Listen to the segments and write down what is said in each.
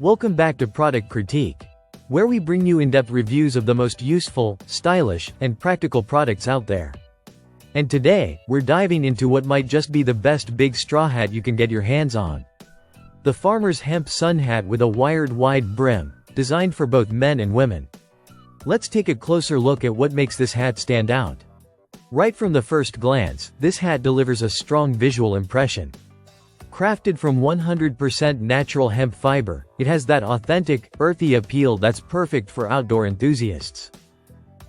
Welcome back to Product Critique, where we bring you in-depth reviews of the most useful, stylish, and practical products out there. And today, we're diving into what might just be the best big straw hat you can get your hands on. The Farmer's Hemp Sun Hat with a wired wide brim, designed for both men and women. Let's take a closer look at what makes this hat stand out. Right from the first glance, this hat delivers a strong visual impression. Crafted from 100% natural hemp fiber, it has that authentic, earthy appeal that's perfect for outdoor enthusiasts,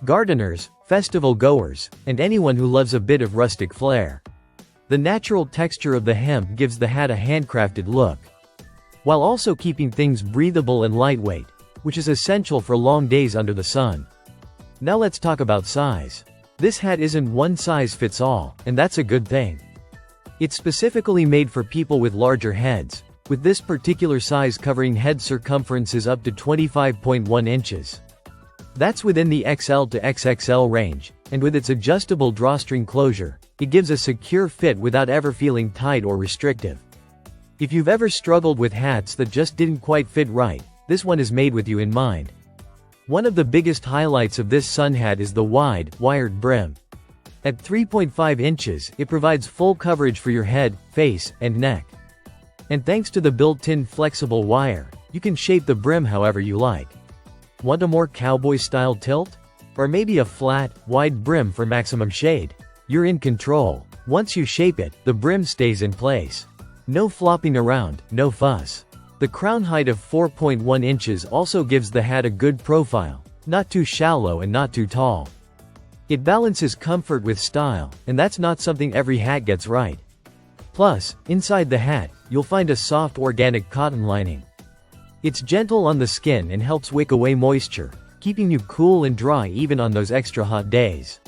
gardeners, festival goers, and anyone who loves a bit of rustic flair. The natural texture of the hemp gives the hat a handcrafted look, while also keeping things breathable and lightweight, which is essential for long days under the sun. Now let's talk about size. This hat isn't one size fits all, and that's a good thing. It's specifically made for people with larger heads, with this particular size covering head circumferences up to 25.1 inches. That's within the XL to XXL range, and with its adjustable drawstring closure, it gives a secure fit without ever feeling tight or restrictive. If you've ever struggled with hats that just didn't quite fit right, this one is made with you in mind. One of the biggest highlights of this sun hat is the wide, wired brim. At 3.5 inches, it provides full coverage for your head, face, and neck. And thanks to the built-in flexible wire, you can shape the brim however you like. Want a more cowboy-style tilt? Or maybe a flat, wide brim for maximum shade? You're in control. Once you shape it, the brim stays in place. No flopping around, no fuss. The crown height of 4.1 inches also gives the hat a good profile, not too shallow and not too tall. It balances comfort with style, and that's not something every hat gets right. Plus, inside the hat, you'll find a soft organic cotton lining. It's gentle on the skin and helps wick away moisture, keeping you cool and dry even on those extra hot days.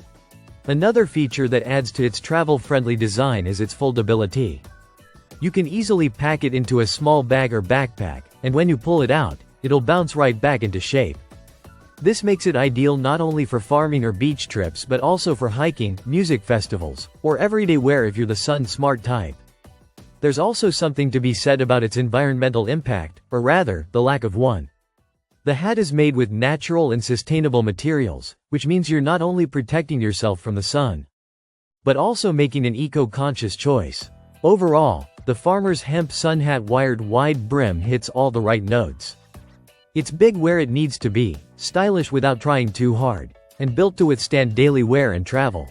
Another feature that adds to its travel-friendly design is its foldability. You can easily pack it into a small bag or backpack, and when you pull it out, it'll bounce right back into shape. This makes it ideal not only for farming or beach trips but also for hiking, music festivals, or everyday wear if you're the sun-smart type. There's also something to be said about its environmental impact, or rather, the lack of one. The hat is made with natural and sustainable materials, which means you're not only protecting yourself from the sun, but also making an eco-conscious choice. Overall, the Farmer's Hemp Sun Hat wired wide brim hits all the right notes. It's big where it needs to be, stylish without trying too hard, and built to withstand daily wear and travel.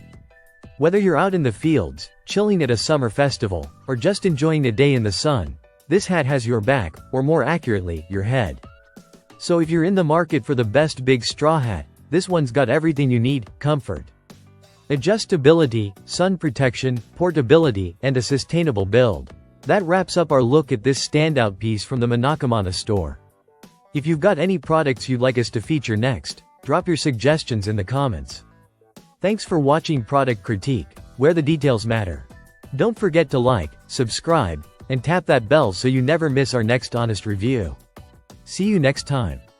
Whether you're out in the fields, chilling at a summer festival, or just enjoying a day in the sun, this hat has your back, or more accurately, your head. So if you're in the market for the best big straw hat, this one's got everything you need: comfort, adjustability, sun protection, portability, and a sustainable build. That wraps up our look at this standout piece from the Manakamana store. If you've got any products you'd like us to feature next, drop your suggestions in the comments. Thanks for watching Product Critique, where the details matter. Don't forget to like, subscribe, and tap that bell so you never miss our next honest review. See you next time.